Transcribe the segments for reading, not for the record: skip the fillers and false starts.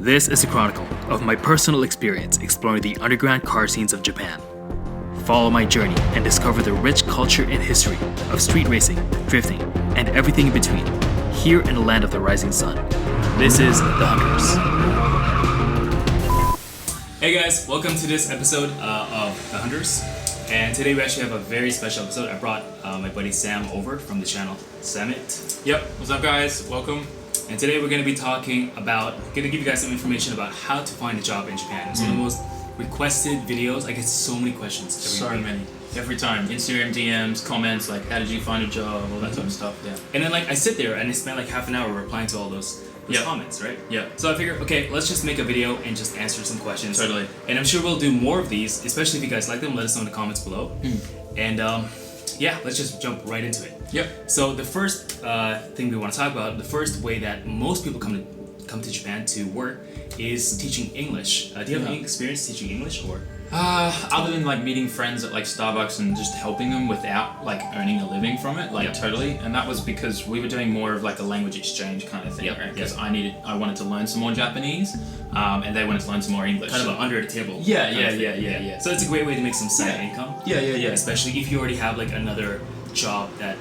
This is a chronicle of my personal experience exploring the underground car scenes of Japan. Follow my journey and discover the rich culture and history of street racing, drifting, and everything in between, here in the land of the rising sun. This is The Hunters. Hey guys, welcome to this episode of The Hunters. And today we actually have a very special episode. I brought my buddy Sam over from the channel Samit. Yep, what's up guys? Welcome. And today we're going to be talking about, going to give you guys some information about how to find a job in Japan. It's one of the most requested videos. I get so many questions every week. Many. Every time. Instagram DMs, comments, like how did you find a job, all that type of stuff. Yeah. And then I sit there and I spend half an hour replying to all those comments, right? Yeah. So I figure, okay, let's just make a video and just answer some questions. Totally. And I'm sure we'll do more of these, especially if you guys like them. Let us know in the comments below. And let's just jump right into it. Yep. So the first thing we want to talk about, the first way that most people come to Japan to work is teaching English. Do you have any experience teaching English or? Other than meeting friends at Starbucks and just helping them without earning a living from it, totally. And that was because we were doing more of a language exchange kind of thing, right? Because I wanted to learn some more Japanese, and they wanted to learn some more English. Kind of an under the table. Yeah. So it's a great way to make some side income. Yeah. Especially if you already have another job that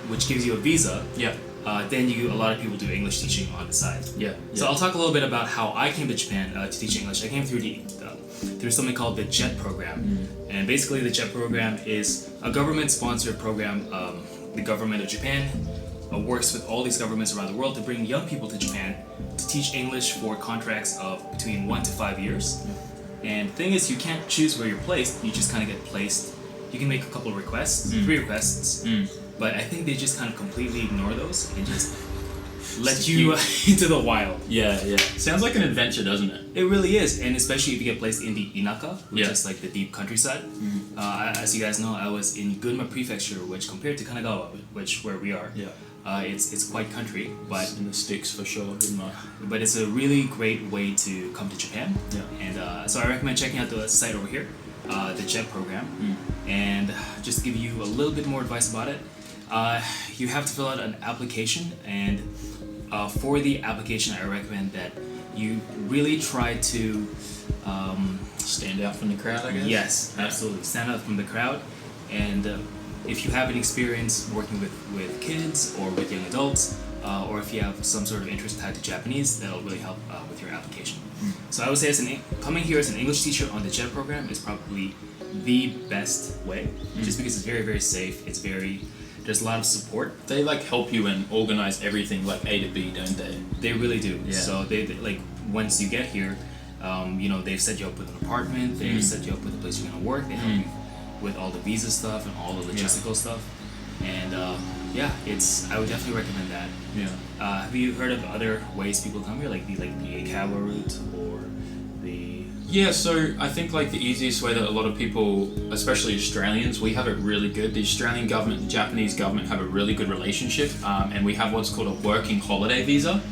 which gives you a visa. Yeah. Then a lot of people do English teaching on the side. Yeah. So I'll talk a little bit about how I came to Japan to teach English. I came through through something called the JET program. And basically the JET program is a government-sponsored program. The government of Japan works with all these governments around the world to bring young people to Japan to teach English for contracts of between 1 to 5 years. And the thing is, you can't choose where you're placed. You just kind of get placed. You can make a couple of requests, 3 requests, but I think they just kind of completely ignore those and just let you into the wild. Yeah. Sounds like an adventure, doesn't it? It really is, and especially if you get placed in the Inaka, which is the deep countryside. As you guys know, I was in Gunma Prefecture, which compared to Kanagawa, where we are, it's quite country, but it's in the sticks for sure. But it's a really great way to come to Japan. Yeah. And so I recommend checking out the site over here, the JET program, and just give you a little bit more advice about it. You have to fill out an application, and for the application, I recommend that you really try to stand out from the crowd, I guess? Yes, absolutely. Stand out from the crowd. And if you have an experience working with kids or with young adults, or if you have some sort of interest tied to Japanese, that'll really help with your application. So I would say coming here as an English teacher on the JET program is probably the best way, just because it's very, very safe. There's a lot of support. They help you and organize everything A to B, don't they? They really do. Yeah. So they once you get here, they've set you up with an apartment. They've set you up with a place you're gonna work. They help you with all the visa stuff and all the logistical stuff. And I would definitely recommend that. Yeah. Have you heard of other ways people come here, the Akawa route or the? Yeah, so I think the easiest way that a lot of people, especially Australians, we have it really good. The Australian government, the Japanese government have a really good relationship, and we have what's called a working holiday visa.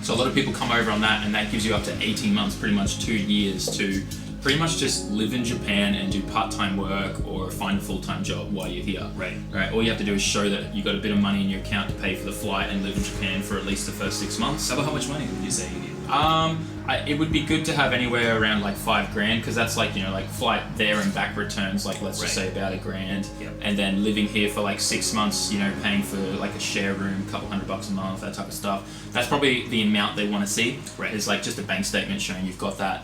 So a lot of people come over on that, and that gives you up to 18 months, pretty much 2 years, to pretty much just live in Japan and do part-time work or find a full-time job while you're here. Right. All you have to do is show that you got a bit of money in your account to pay for the flight and live in Japan for at least the first 6 months. How much money would you say you need? It would be good to have anywhere around $5,000, because that's flight there and back returns let's just say about $1,000, and then living here for 6 months, paying for a share room, a couple $100 a month, that type of stuff. That's probably the amount they want to see. Right. Is just a bank statement showing you've got that,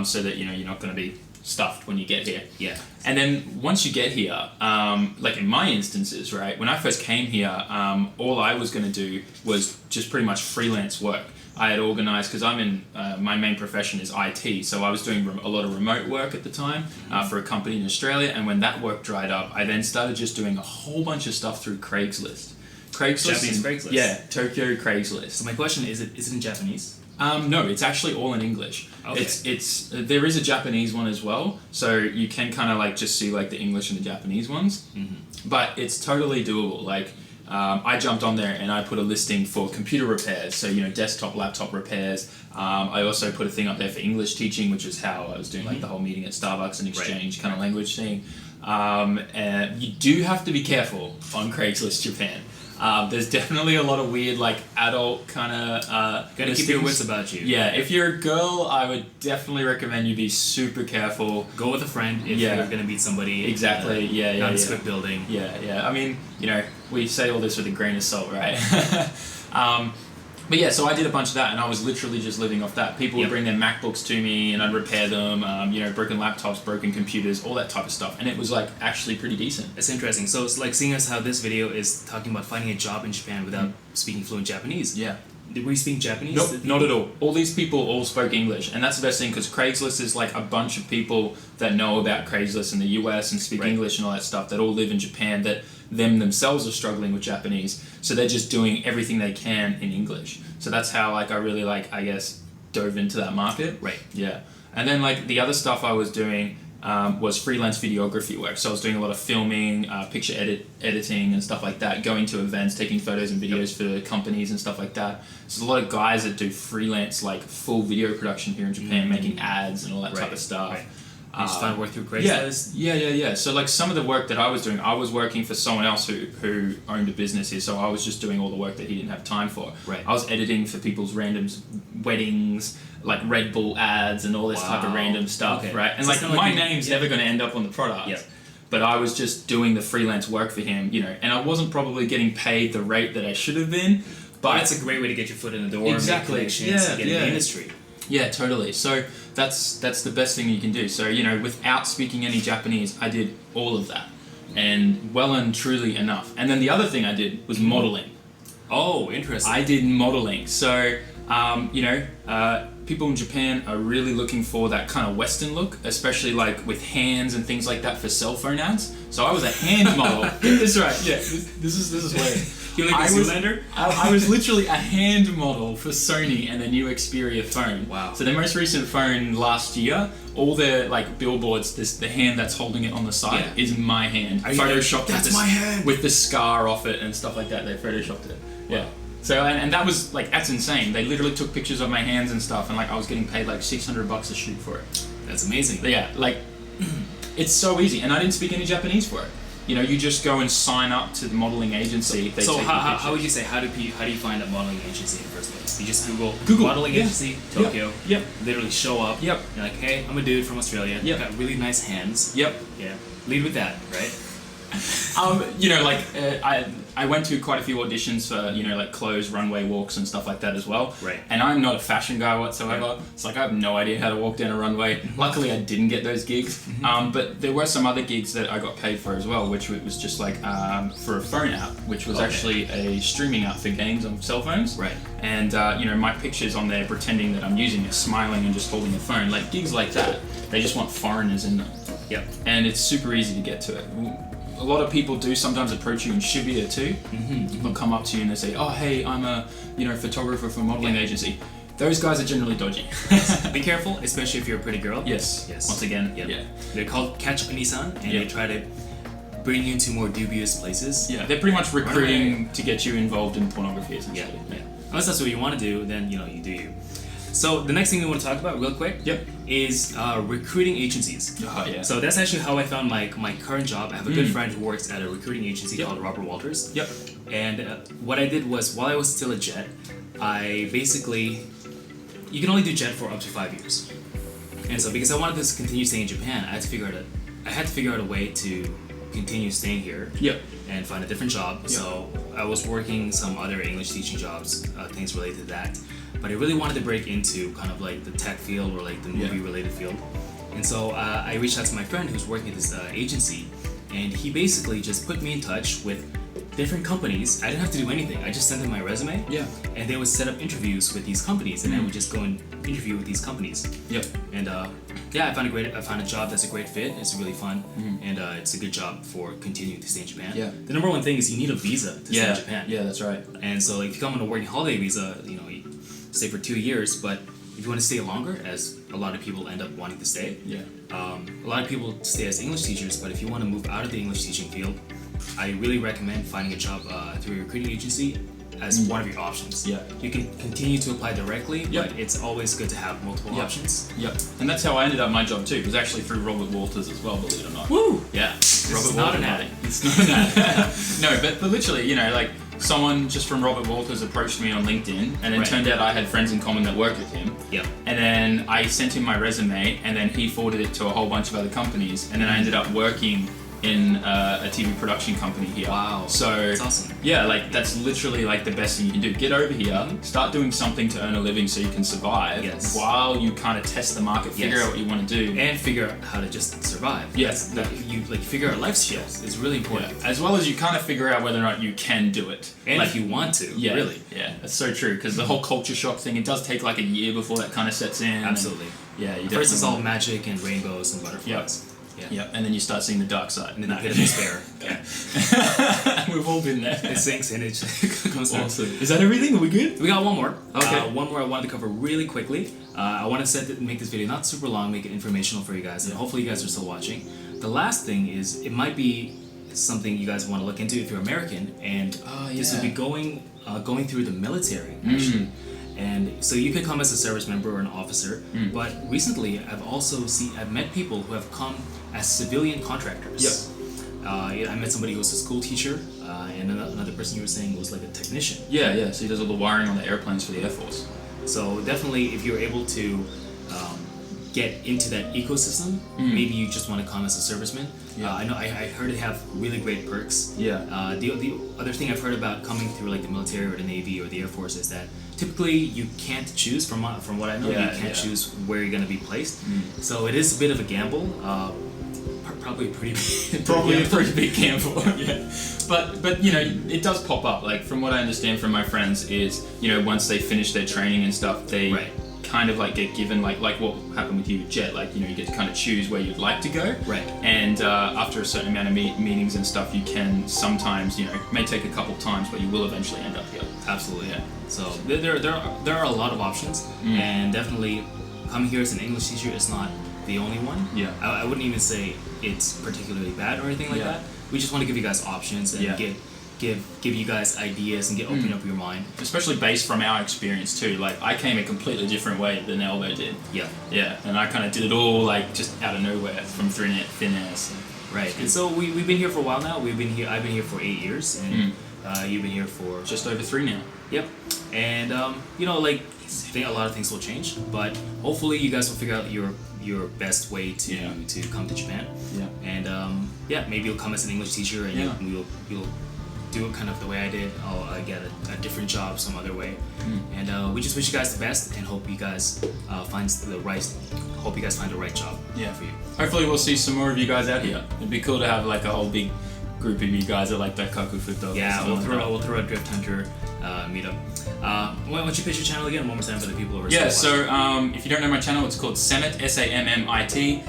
so that you're not going to be stuffed when you get here. Yeah. And then once you get here, in my instances, right, when I first came here, all I was going to do was just pretty much freelance work. I had organized, because I'm in, my main profession is IT, so I was doing a lot of remote work at the time for a company in Australia, and when that work dried up, I then started just doing a whole bunch of stuff through Craigslist. Japanese Craigslist? Yeah, Tokyo Craigslist. So my question is it in Japanese? No, it's actually all in English. Okay. There is a Japanese one as well, so you can kind of just see the English and the Japanese ones, but it's totally doable. I jumped on there and I put a listing for computer repairs, so desktop, laptop repairs. I also put a thing up there for English teaching, which is how I was doing the whole meeting at Starbucks and exchange kind of language thing. And you do have to be careful on Craigslist Japan. There's definitely a lot of weird, like, adult kind of. Gotta keep your wits about you. Yeah, if you're a girl, I would definitely recommend you be super careful. Go with a friend if you're gonna meet somebody. Exactly. Not in script building. Yeah. I mean, we say all this with a grain of salt, right? But yeah, so I did a bunch of that, and I was literally just living off that. People would bring their MacBooks to me, and I'd repair them. Broken laptops, broken computers, all that type of stuff, and it was like actually pretty decent. It's interesting. So it's like seeing as how this video is talking about finding a job in Japan without speaking fluent Japanese. Yeah. Were you speaking Japanese? Nope, not at all. All these people all spoke English, and that's the best thing because Craigslist is like a bunch of people that know about Craigslist in the US and speak English and all that stuff that all live in Japan that themselves are struggling with Japanese, so they're just doing everything they can in English. So that's how I really I guess dove into that market. Right. Yeah, and then the other stuff I was doing was freelance videography work. So I was doing a lot of filming, picture editing and stuff like that, going to events, taking photos and videos for companies and stuff like that. So there's a lot of guys that do freelance full video production here in Japan, making ads and all that type of stuff. Right. You just found work through Craigslist? Yeah. So some of the work that I was doing, I was working for someone else who owned a business here, so I was just doing all the work that he didn't have time for. Right. I was editing for people's random weddings, like Red Bull ads and all this type of random stuff, right? And so my name's never going to end up on the product. Yeah. But I was just doing the freelance work for him, and I wasn't probably getting paid the rate that I should have been. But it's a great way to get your foot in the door, exactly. make connections, and get in the industry. Yeah, totally. So that's the best thing you can do. So, without speaking any Japanese, I did all of that. And well and truly enough. And then the other thing I did was modeling. Oh, interesting. I did modeling. So, people in Japan are really looking for that kind of Western look, especially with hands and things like that for cell phone ads. So I was a hand model. Get this right. Yeah, this is weird. You like a Zoolander? I was literally a hand model for Sony and the new Xperia phone. Wow. So their most recent phone last year, all their billboards, the hand that's holding it on the side is my hand. Photoshopped that's my hand with the scar off it and stuff like that. They photoshopped it. Yeah. So and that was that's insane. They literally took pictures of my hands and stuff, and I was getting paid $600 a shoot for it. That's amazing. But yeah, it's so easy, and I didn't speak any Japanese for it. You just go and sign up to the modeling agency. So how would you say, how do you find a modeling agency in the first place? You just Google modeling agency, Tokyo. Yep. Literally show up. Yep. You're like, hey, I'm a dude from Australia. Yep. Got really nice hands. Yep. Yeah. Lead with that, right? I went to quite a few auditions for clothes, runway walks and stuff like that as well. Right. And I'm not a fashion guy whatsoever. Right. It's I have no idea how to walk down a runway. Luckily, I didn't get those gigs. But there were some other gigs that I got paid for as well, which was just for a phone app, which was actually a streaming app for games on cell phones. Right. And my pictures on there pretending that I'm using it, smiling and just holding the phone. Gigs like that, they just want foreigners in them. Yep. And it's super easy to get to it. A lot of people do sometimes approach you in Shibuya too. They'll come up to you and they say, "Oh, hey, I'm a photographer for a modeling agency." Those guys are generally dodgy. Be careful, especially if you're a pretty girl. Yes. Once again, yeah. They're called catch Oni-san, and they try to bring you into more dubious places. Yeah, they're pretty much recruiting to get you involved in pornography, essentially. Yeah. Unless that's what you want to do, then you do you. So the next thing we want to talk about real quick is recruiting agencies. Oh, yeah. So that's actually how I found my current job. I have a good friend who works at a recruiting agency called Robert Walters. Yep. And what I did was, while I was still a Jet, I basically, you can only do Jet for up to 5 years. And so because I wanted to continue staying in Japan, I had to figure out a way to continue staying here. Yep. And find a different job. Yep. So I was working some other English teaching jobs, things related to that. But I really wanted to break into kind of the tech field or the movie related field. And so I reached out to my friend who's working at this agency, and he basically just put me in touch with different companies. I didn't have to do anything. I just sent them my resume. Yeah. And they would set up interviews with these companies, and I would just go and interview with these companies. Yep. And I found a job that's a great fit. It's really fun, and it's a good job for continuing to stay in Japan. Yeah. The number one thing is you need a visa to stay in Japan. Yeah, that's right. And so if you come on a working holiday visa, you stay for 2 years, but if you want to stay longer, as a lot of people end up wanting to stay, a lot of people stay as English teachers, but if you want to move out of the English teaching field, I really recommend finding a job through a recruiting agency as one of your options. Yeah. You can continue to apply directly, but it's always good to have multiple options. Yep. And that's how I ended up my job too. It was actually through Robert Walters as well, believe it or not. Woo! Yeah. It's not an ad. It's not an ad. No, but literally, someone just from Robert Walters approached me on LinkedIn, and it turned out I had friends in common that worked with him. Yep. And then I sent him my resume, and then he forwarded it to a whole bunch of other companies, and then I ended up working in a TV production company here. Wow. So that's awesome. Yeah, like that's literally like the best thing you can do. Get over here, start doing something to earn a living so you can survive while you kind of test the market, figure out what you want to do, and figure out how to just survive. Yes, you like figure out life skills is really important. As well as you kind of figure out whether or not you can do it, and like, if you want to. Yeah, really. Yeah, that's so true. Because the whole culture shock thing, it does take like a year before that kind of sets in. Absolutely. And, first it's all magic and rainbows and butterflies. Yeah, and then you start seeing the dark side. And then the pit of despair. We've all been there. It sinks and it comes down. Awesome. Is that everything? Are we good? We got one more. Okay. One more I wanted to cover really quickly. I want to make this video not super long, make it informational for you guys, and hopefully you guys are still watching. The last thing is, it might be something you guys want to look into if you're American, and this would be going through the military, actually. And so you can come as a service member or an officer, but recently I've met people who have come as civilian contractors. Yep. I met somebody who was a school teacher, and another person you were saying was like a technician. Yeah, so he does all the wiring on the airplanes for the Air Force. So definitely, if you're able to get into that ecosystem, maybe you just want to come as a serviceman. I know I heard it have really great perks. Yeah. The other thing I've heard about coming through like the military or the Navy or the Air Force is that typically you can't choose, from what I know, you can't choose where you're going to be placed. So it is a bit of a gamble. Probably a pretty big gamble. Yeah. But you know, it does pop up. Like from what I understand from my friends is, you know, once they finish their training and stuff, they kind of like get given like what happened with you with Jet, like, you know, you get to kind of choose where you'd like to go. Right. And after a certain amount of meetings and stuff, you can sometimes, you know, it may take a couple times, but you will eventually end up here. Absolutely, yeah. So there are a lot of options, and definitely coming here as an English teacher is not the only one. Yeah. I wouldn't even say it's particularly bad or anything like that. We just want to give you guys options and give you guys ideas and open up your mind. Especially based from our experience too. Like I came a completely different way than Albo did. Yeah. Yeah, and I kind of did it all like just out of nowhere from thin air. So. Right. And so we've been here for a while now. I've been here for 8 years, and you've been here for just over 3 now. Yep. And you know, like a lot of things will change, but hopefully you guys will figure out your best way to come to Japan. Yeah. And maybe you'll come as an English teacher, and you'll do it kind of the way I did. I'll get a different job some other way. And we just wish you guys the best, and hope you guys find the right job for you. Hopefully we'll see some more of you guys out here. It'd be cool to have like a whole big group of you guys that like Daikaku Futo. Yeah, we'll throw a Drift Hunter meetup. Why don't you pitch your channel again one more time for the people who are still watching? If you don't know my channel, it's called Sammit, Sammit.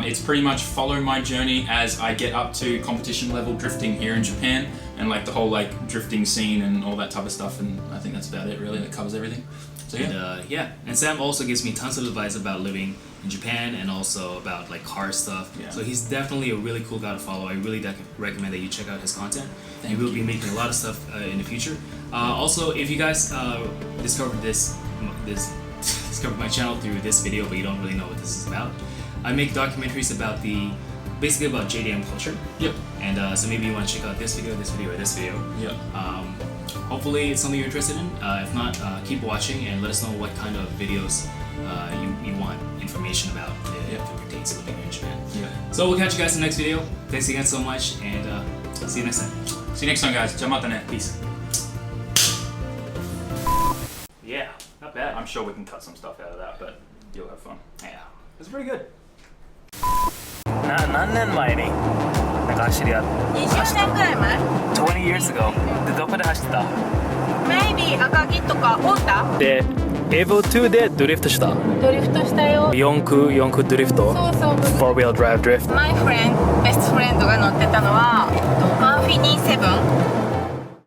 It's pretty much follow my journey as I get up to competition level drifting here in Japan, and like the whole like drifting scene and all that type of stuff, and I think that's about it really. That covers everything. So and Sam also gives me tons of advice about living in Japan and also about like car stuff. So he's definitely a really cool guy to follow. I really recommend that you check out his content. He will be making a lot of stuff in the future. Also, if you guys discovered my channel through this video, but you don't really know what this is about, I make documentaries about basically about JDM culture. Yep. And so maybe you want to check out this video, or this video. Yep. Hopefully it's something you're interested in. If not, keep watching and let us know what kind of videos you want information about if it pertains to living in Japan. Yeah. So we'll catch you guys in the next video. Thanks again so much, and see you next time. See you next time, guys. Peace. Yeah, not bad. I'm sure we can cut some stuff out of that, but you'll have fun. Yeah, it's pretty good. 何年前になんか知り合って20年くらい前20 years ago でどこで走ってた Maybe 赤城とか大田で Evo 2でドリフトしたドリフトしたよ四駆ドリフトそうそう 4 wheel drive drift My friend, best friend が乗ってたのはアンフィニー7